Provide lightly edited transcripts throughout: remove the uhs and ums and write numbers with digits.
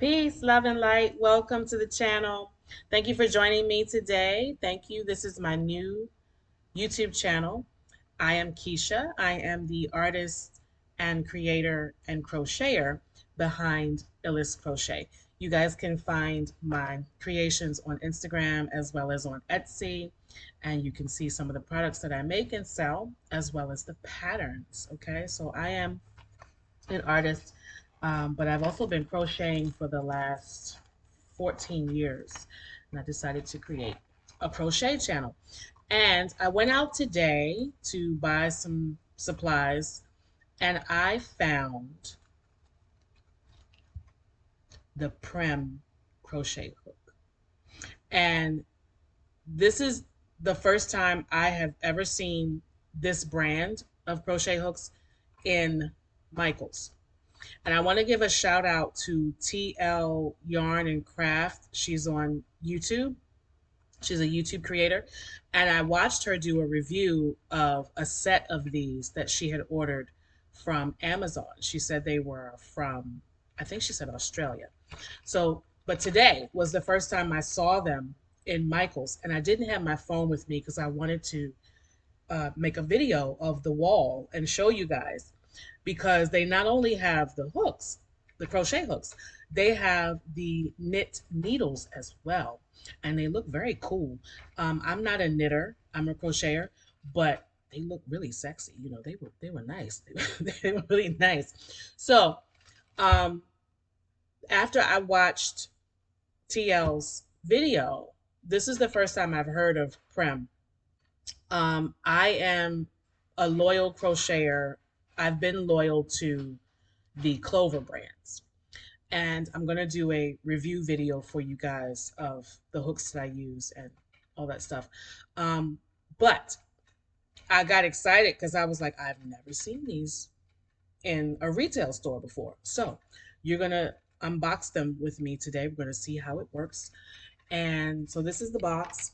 Peace, love, and light. Welcome to the channel. Thank you for joining me today. Thank you. This is my new YouTube channel. I am Keisha. I am the artist and creator and crocheter behind Illis Crochet. You guys can find my creations on Instagram as well as on Etsy, and you can see some of the products that I make and sell as well as the patterns. Okay, so I am an artist, but I've also been crocheting for the last 14 years, and I decided to create a crochet channel. And I went out today to buy some supplies, and I found the Prym crochet hook. And this is the first time I have ever seen this brand of crochet hooks in Michaels. And I want to give a shout out to TL Yarn and Craft. She's on YouTube. She's a YouTube creator. And I watched her do a review of a set of these that she had ordered from Amazon. She said they were from, I think she said Australia. So, but today was the first time I saw them in Michael's. And I didn't have my phone with me because I wanted to make a video of the wall and show you guys, because they not only have the hooks, the crochet hooks, they have the knit needles as well, and they look very cool. I'm not a knitter, I'm a crocheter, but they look really sexy. You know, they were nice. They were really nice. So um, after I watched TL's video, this is the first time I've heard of Prem. I am a loyal crocheter. I've been loyal to the Clover brands. And I'm going to do a review video for you guys of the hooks that I use and all that stuff. But I got excited because I was like, I've never seen these in a retail store before. So you're going to unbox them with me today. We're going to see how it works. And so this is the box.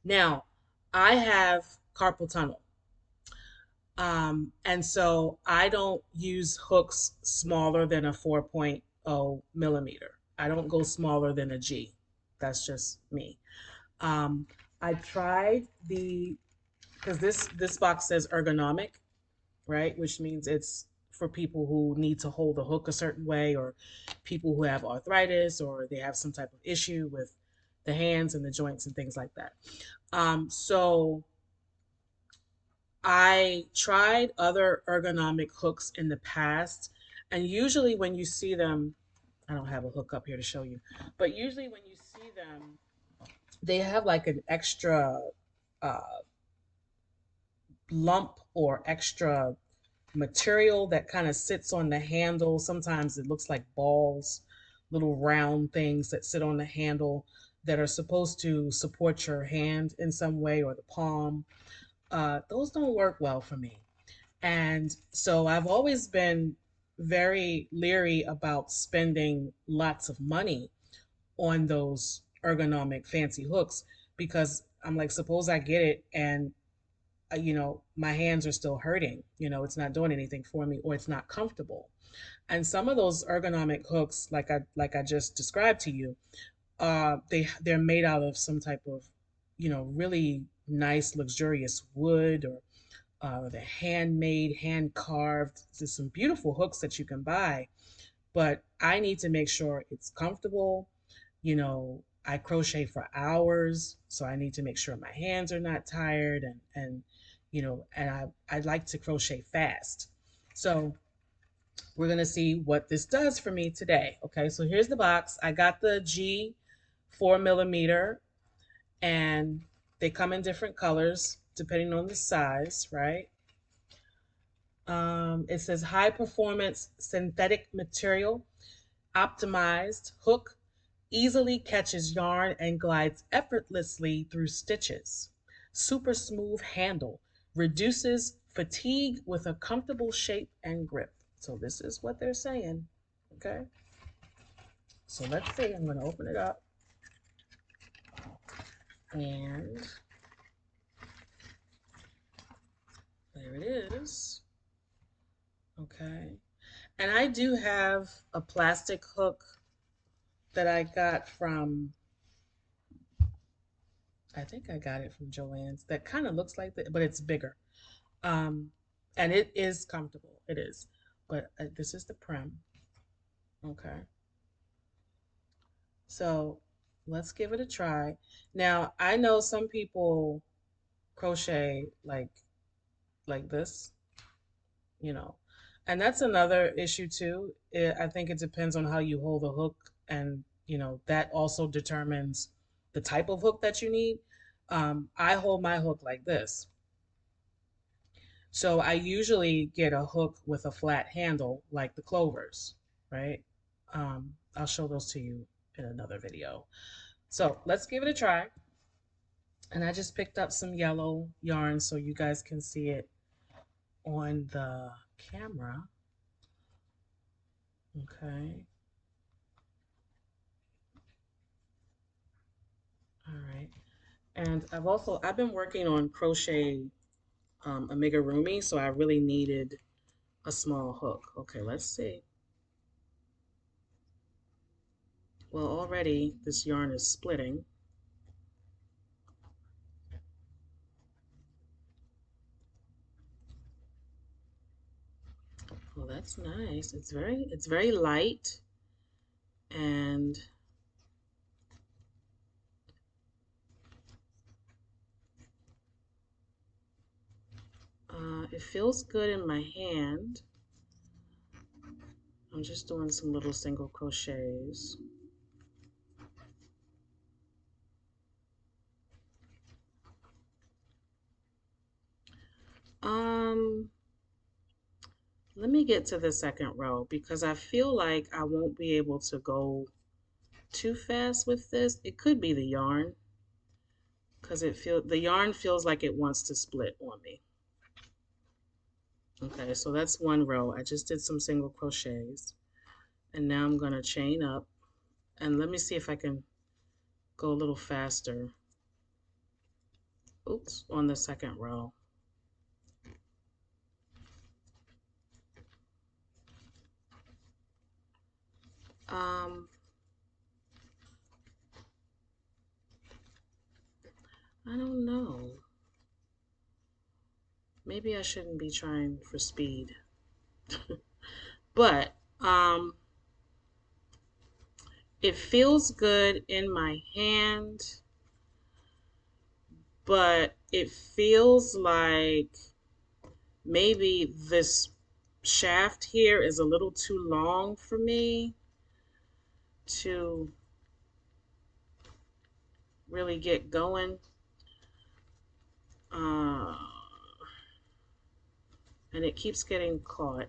Now, I have carpal tunnel. And so I don't use hooks smaller than a 4.0 millimeter. I don't go smaller than a G. That's just me. Um, I tried because this box says ergonomic, right? Which means it's for people who need to hold the hook a certain way, or people who have arthritis, or they have some type of issue with the hands and the joints and things like that. So I tried other ergonomic hooks in the past, and usually when you see them, I don't have a hook up here to show you, but usually when you see them, they have like an extra uh, lump or extra material that kind of sits on the handle. Sometimes it looks like balls, little round things that sit on the handle that are supposed to support your hand in some way, or the palm. Those don't work well for me. And so I've always been very leery about spending lots of money on those ergonomic fancy hooks, because I'm like, suppose I get it and my hands are still hurting, it's not doing anything for me, or it's not comfortable. And some of those ergonomic hooks, like I just described to you, they're made out of some type of, really nice luxurious wood, or the handmade, hand carved. There's some beautiful hooks that you can buy, but I need to make sure it's comfortable. I crochet for hours, so I need to make sure my hands are not tired, and I like to crochet fast. So we're gonna see what this does for me today. Okay, so here's the box. I got the G 4 millimeter, and they come in different colors depending on the size, right? It says high performance synthetic material, optimized hook, easily catches yarn and glides effortlessly through stitches. Super smooth handle, reduces fatigue with a comfortable shape and grip. So this is what they're saying. Okay. So let's see. I'm going to open it up. And there it is. Okay. And I do have a plastic hook that I got from, I think I got it from Joann's, that kind of looks like that, but it's bigger. Um, and it is comfortable. It is. But this is the Prym. Okay. So let's give it a try. Now, I know some people crochet like this, you know. And that's another issue too. I think it depends on how you hold the hook, and that also determines the type of hook that you need. I hold my hook like this, so I usually get a hook with a flat handle like the clovers, right? I'll show those to you in another video. So let's give it a try. And I just picked up some yellow yarn so you guys can see it on the camera. Okay. All right. And I've been working on crochet amigurumi, so I really needed a small hook. Okay, let's see. Well, already this yarn is splitting. Oh, that's nice. It's very light, and it feels good in my hand. I'm just doing some little single crochets. Um, Let me get to the second row because I feel like I won't be able to go too fast with this. It could be the yarn because the yarn feels like it wants to split on me. Okay, so that's one row. I just did some single crochets, and now I'm going to chain up, and let me see if I can go a little faster. Oops, on the second row. Um, I don't know. Maybe I shouldn't be trying for speed. But it feels good in my hand, but it feels like maybe this shaft here is a little too long for me to really get going. Uh, and it keeps getting caught.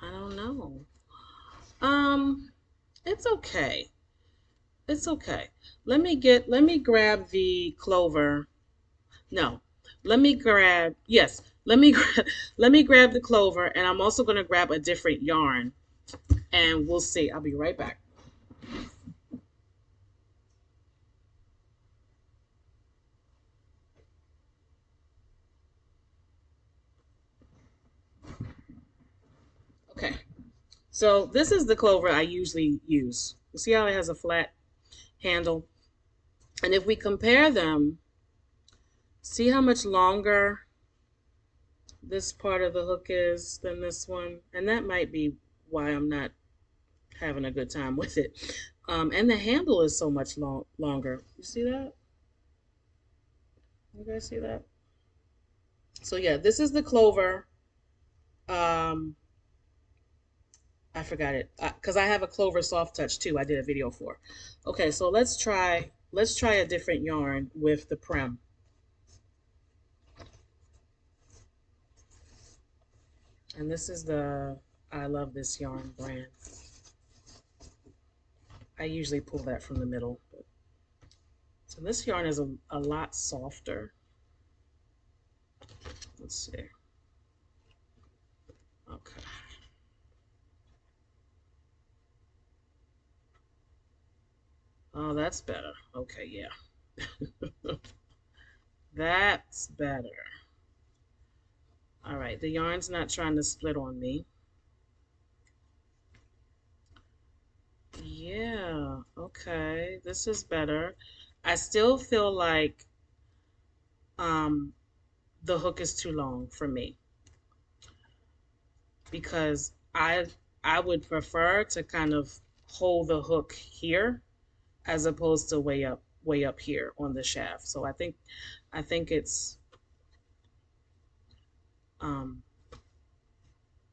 I don't know. Um, it's okay. It's okay. Let me grab the clover. No. Let me let me grab the clover, and I'm also going to grab a different yarn, and we'll see. I'll be right back. Okay. So this is the clover I usually use. You see how it has a flat handle? And if we compare them, see how much longer this part of the hook is than this one? And that might be why I'm not having a good time with it. And the handle is so much longer. You see that? You guys see that? So yeah, this is the clover. Um, I forgot it because I have a clover soft touch too. I did a video for. Okay, so let's try a different yarn with the Prym. And this is I love this yarn brand. I usually pull that from the middle. So this yarn is a lot softer. Let's see. Okay. Oh, that's better. Okay, yeah. That's better. All right, the yarn's not trying to split on me. Yeah, okay, this is better. I still feel like um, the hook is too long for me because I would prefer to kind of hold the hook here as opposed to way up here on the shaft. So I think it's um,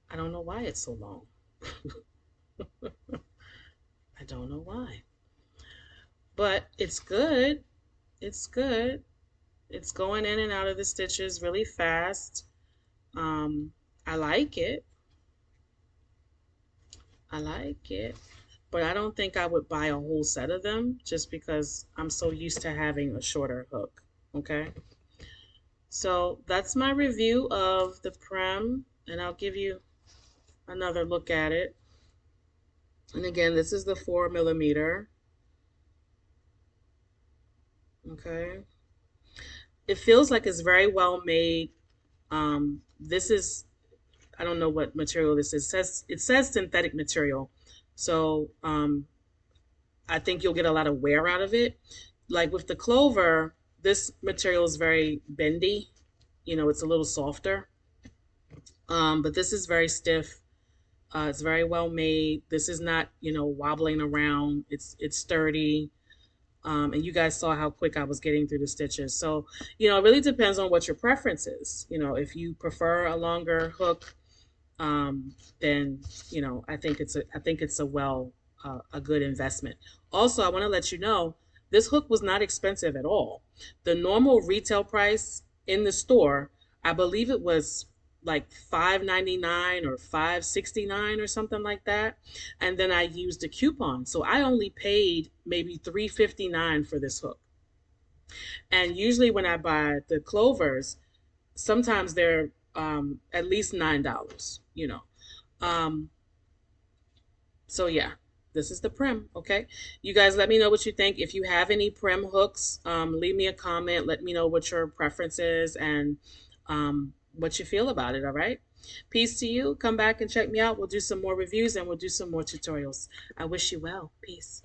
I don't know why it's so long. I don't know why, but it's good. It's good. It's going in and out of the stitches really fast. Um, I like it. I like it. But I don't think I would buy a whole set of them just because I'm so used to having a shorter hook. Okay. So that's my review of the Prem, and I'll give you another look at it. And again, this is the 4 millimeter. Okay. It feels like it's very well made. This is, I don't know what material this is. It says synthetic material. So I think you'll get a lot of wear out of it. Like with the clover, this material is very bendy. You know, it's a little softer. But this is very stiff. It's very well made. This is not, you know, wobbling around. It's sturdy. And you guys saw how quick I was getting through the stitches. So, you know, it really depends on what your preference is. You know, if you prefer a longer hook, then you know I think it's a good investment. Also, I want to let you know this hook was not expensive at all. The normal retail price in the store, I believe it was like $5.99 or $5.69 or something like that, and then I used a coupon, so I only paid maybe $3.59 for this hook. And usually when I buy the clovers, sometimes they're at least $9. You know, um, so yeah, this is the Prym. Okay, you guys, let me know what you think. If you have any Prym hooks, leave me a comment. Let me know what your preference is and what you feel about it. All right. Peace to you. Come back and check me out. We'll do some more reviews and we'll do some more tutorials. I wish you well. Peace.